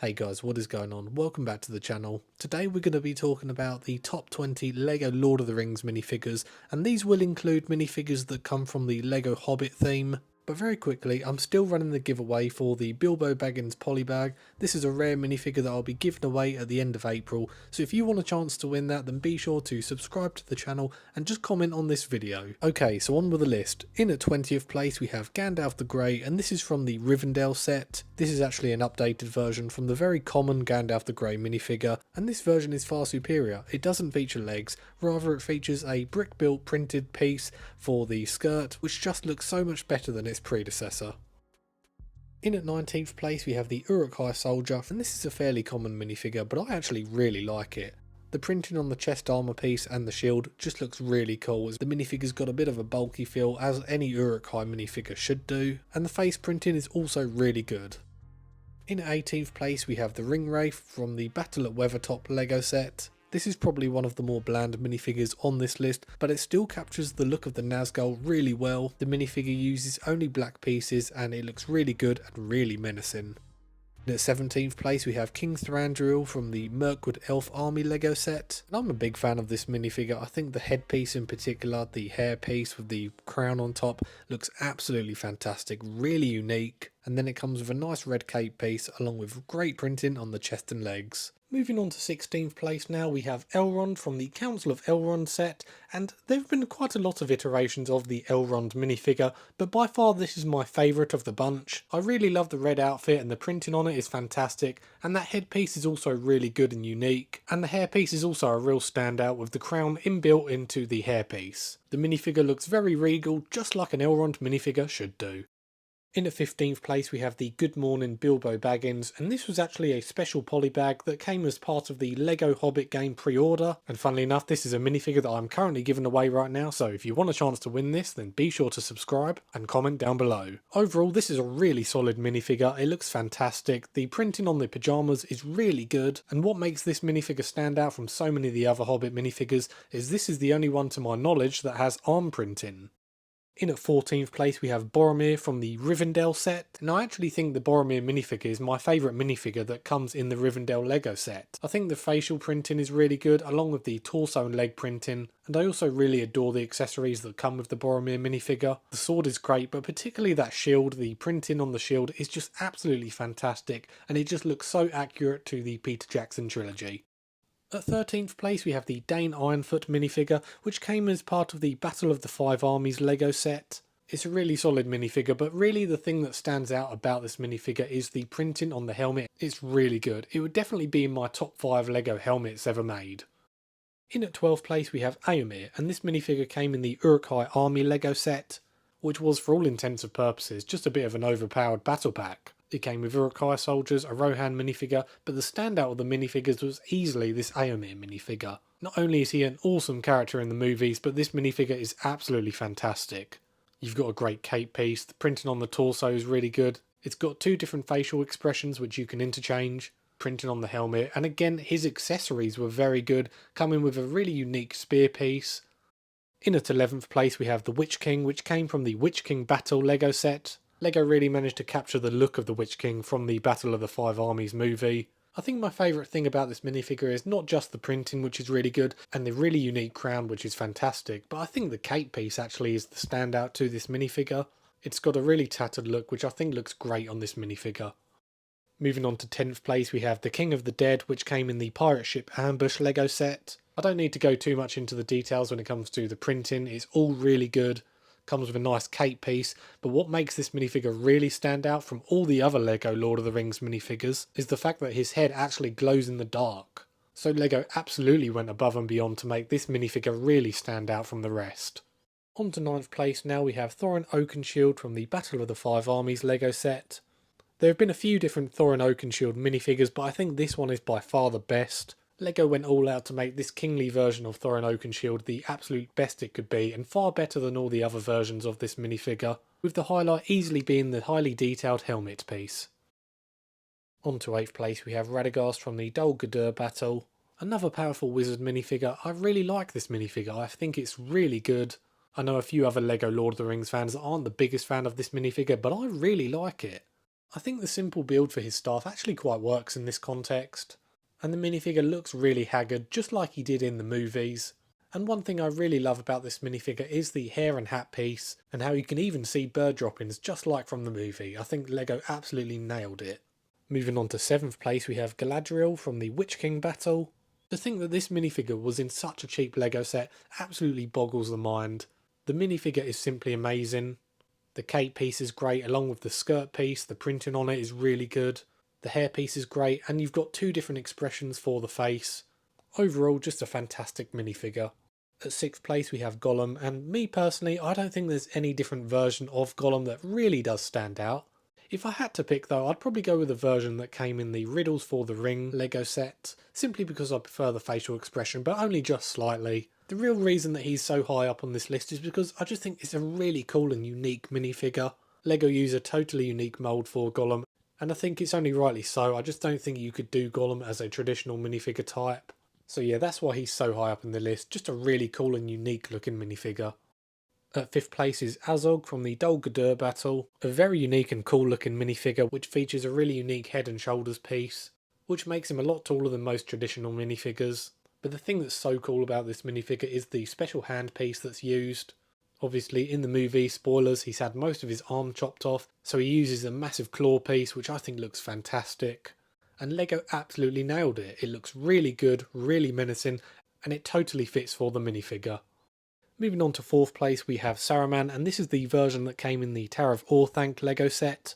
Hey guys, what is going on? Welcome back to the channel. Today we're going to be talking about the top 20 LEGO Lord of the Rings minifigures, and these will include minifigures that come from the LEGO Hobbit theme. But very quickly, I'm still running the giveaway for the Bilbo Baggins polybag. This is a rare minifigure that I'll be giving away at the end of April, so if you want a chance to win that, then be sure to subscribe to the channel and just comment on this video. Okay, so on with the list. In at 20th place we have Gandalf the Grey, and this is from the Rivendell set. This is actually an updated version from the very common Gandalf the Grey minifigure, and this version is far superior. It doesn't feature legs, rather it features a brick built printed piece for the skirt, which just looks so much better than its predecessor. In at 19th place we have the Uruk-hai soldier, and this is a fairly common minifigure, but I actually really like it. The printing on the chest armour piece and the shield just looks really cool, as the minifigure's got a bit of a bulky feel, as any Uruk-hai minifigure should do, and the face printing is also really good. In at 18th place we have the Ringwraith from the Battle at Weathertop LEGO set. This is probably one of the more bland minifigures on this list, but it still captures the look of the Nazgul really well. The minifigure uses only black pieces and it looks really good and really menacing. And at 17th place we have King Thranduil from the Mirkwood Elf Army LEGO set. And I'm a big fan of this minifigure. I think the headpiece in particular, the hairpiece with the crown on top, looks absolutely fantastic, really unique. And then it comes with a nice red cape piece along with great printing on the chest and legs. Moving on to 16th place now, we have Elrond from the Council of Elrond set, and there have been quite a lot of iterations of the Elrond minifigure, but by far this is my favourite of the bunch. I really love the red outfit and the printing on it is fantastic, and that headpiece is also really good and unique, and the hairpiece is also a real standout with the crown inbuilt into the hairpiece. The minifigure looks very regal, just like an Elrond minifigure should do. In at 15th place we have the Good Morning Bilbo Baggins, and this was actually a special polybag that came as part of the LEGO Hobbit game pre-order, and funnily enough this is a minifigure that I'm currently giving away right now, so if you want a chance to win this then be sure to subscribe and comment down below. Overall this is a really solid minifigure, it looks fantastic, the printing on the pyjamas is really good, and what makes this minifigure stand out from so many of the other Hobbit minifigures is this is the only one to my knowledge that has arm printing. In at 14th place we have Boromir from the Rivendell set, and I actually think the Boromir minifigure is my favourite minifigure that comes in the Rivendell LEGO set. I think the facial printing is really good along with the torso and leg printing, and I also really adore the accessories that come with the Boromir minifigure. The sword is great, but particularly that shield, the printing on the shield is just absolutely fantastic, and it just looks so accurate to the Peter Jackson trilogy. At 13th place we have the Dane Ironfoot minifigure, which came as part of the Battle of the Five Armies LEGO set. It's a really solid minifigure, but really the thing that stands out about this minifigure is the printing on the helmet. It's really good. It would definitely be in my top 5 LEGO helmets ever made. In at 12th place we have Éomer, and this minifigure came in the Uruk-hai Army LEGO set, which was for all intents and purposes just a bit of an overpowered battle pack. It came with Uruk-hai soldiers, a Rohan minifigure, but the standout of the minifigures was easily this Éomer minifigure. Not only is he an awesome character in the movies, but this minifigure is absolutely fantastic. You've got a great cape piece, the printing on the torso is really good, it's got 2 different facial expressions which you can interchange, printing on the helmet, and again his accessories were very good, coming with a really unique spear piece. In at 11th place we have the Witch King, which came from the Witch King Battle LEGO set. LEGO really managed to capture the look of the Witch King from the Battle of the Five Armies movie. I think my favourite thing about this minifigure is not just the printing, which is really good, and the really unique crown, which is fantastic, but I think the cape piece actually is the standout to this minifigure. It's got a really tattered look, which I think looks great on this minifigure. Moving on to 10th place we have the King of the Dead, which came in the Pirate Ship Ambush LEGO set. I don't need to go too much into the details when it comes to the printing, it's all really good. Comes with a nice cape piece, but what makes this minifigure really stand out from all the other LEGO Lord of the Rings minifigures is the fact that his head actually glows in the dark. So LEGO absolutely went above and beyond to make this minifigure really stand out from the rest. On to 9th place now we have Thorin Oakenshield from the Battle of the Five Armies LEGO set. There have been a few different Thorin Oakenshield minifigures, but I think this one is by far the best. LEGO went all out to make this kingly version of Thorin Oakenshield the absolute best it could be, and far better than all the other versions of this minifigure, with the highlight easily being the highly detailed helmet piece. On to 8th place we have Radagast from the Dol Guldur battle. Another powerful wizard minifigure. I really like this minifigure, I think it's really good. I know a few other LEGO Lord of the Rings fans that aren't the biggest fan of this minifigure, but I really like it. I think the simple build for his staff actually quite works in this context, and the minifigure looks really haggard just like he did in the movies. And one thing I really love about this minifigure is the hair and hat piece, and how you can even see bird droppings just like from the movie. I think LEGO absolutely nailed it. Moving on to 7th place, we have Galadriel from the Witch King battle. To think that this minifigure was in such a cheap LEGO set absolutely boggles the mind. The minifigure is simply amazing. The cape piece is great along with the skirt piece, the printing on it is really good. The hair piece is great, and you've got 2 different expressions for the face. Overall, just a fantastic minifigure. At 6th place we have Gollum, and me personally, I don't think there's any different version of Gollum that really does stand out. If I had to pick though, I'd probably go with the version that came in the Riddles for the Ring LEGO set, simply because I prefer the facial expression, but only just slightly. The real reason that he's so high up on this list is because I just think it's a really cool and unique minifigure. LEGO use a totally unique mould for Gollum, and I think it's only rightly so. I just don't think you could do Gollum as a traditional minifigure type. So yeah, that's why he's so high up in the list, just a really cool and unique looking minifigure. At 5th place is Azog from the Dol Guldur battle, a very unique and cool looking minifigure which features a really unique head and shoulders piece, which makes him a lot taller than most traditional minifigures. But the thing that's so cool about this minifigure is the special hand piece that's used. Obviously in the movie, spoilers, he's had most of his arm chopped off, so he uses a massive claw piece which I think looks fantastic. And LEGO absolutely nailed it. It looks really good, really menacing, and it totally fits for the minifigure. Moving on to 4th place we have Saruman, and this is the version that came in the Tower of Orthanc LEGO set.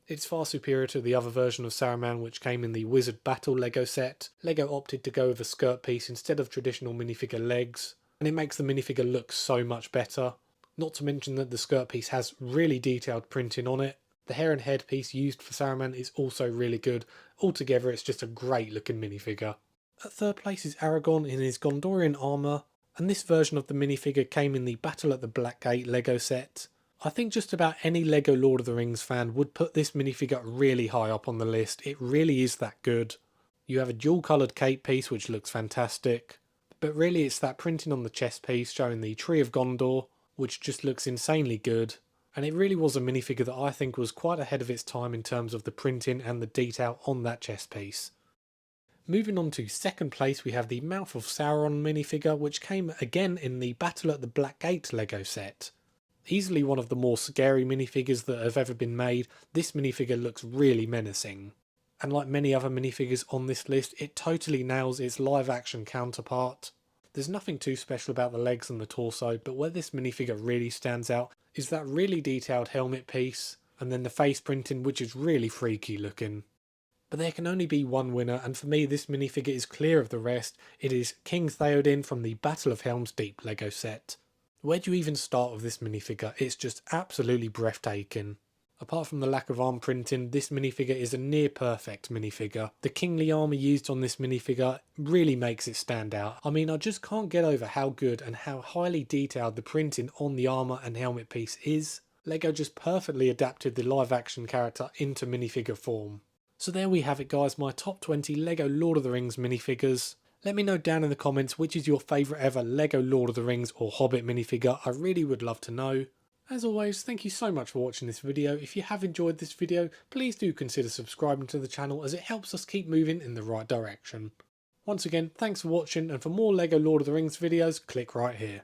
It's far superior to the other version of Saruman which came in the Wizard Battle LEGO set. LEGO opted to go with a skirt piece instead of traditional minifigure legs, and it makes the minifigure look so much better. Not to mention that the skirt piece has really detailed printing on it. The hair and head piece used for Saruman is also really good. Altogether it's just a great looking minifigure. At 3rd place is Aragorn in his Gondorian armour, and this version of the minifigure came in the Battle at the Black Gate LEGO set. I think just about any LEGO Lord of the Rings fan would put this minifigure really high up on the list. It really is that good. You have a dual coloured cape piece which looks fantastic, but really it's that printing on the chest piece showing the Tree of Gondor which just looks insanely good. And it really was a minifigure that I think was quite ahead of its time in terms of the printing and the detail on that chest piece. Moving on to 2nd place we have the Mouth of Sauron minifigure which came again in the Battle at the Black Gate LEGO set. Easily one of the more scary minifigures that have ever been made, this minifigure looks really menacing. And like many other minifigures on this list, it totally nails its live action counterpart. There's nothing too special about the legs and the torso, but where this minifigure really stands out is that really detailed helmet piece, and then the face printing which is really freaky looking. But there can only be one winner, and for me this minifigure is clear of the rest. It is King Theoden from the Battle of Helm's Deep LEGO set. Where do you even start with this minifigure? It's just absolutely breathtaking. Apart from the lack of arm printing, this minifigure is a near perfect minifigure. The kingly armour used on this minifigure really makes it stand out. I mean, I just can't get over how good and how highly detailed the printing on the armour and helmet piece is. LEGO just perfectly adapted the live action character into minifigure form. So there we have it guys, my top 20 LEGO Lord of the Rings minifigures. Let me know down in the comments which is your favourite ever LEGO Lord of the Rings or Hobbit minifigure. I really would love to know. As always, thank you so much for watching this video. If you have enjoyed this video, please do consider subscribing to the channel as it helps us keep moving in the right direction. Once again, thanks for watching, and for more LEGO Lord of the Rings videos, click right here.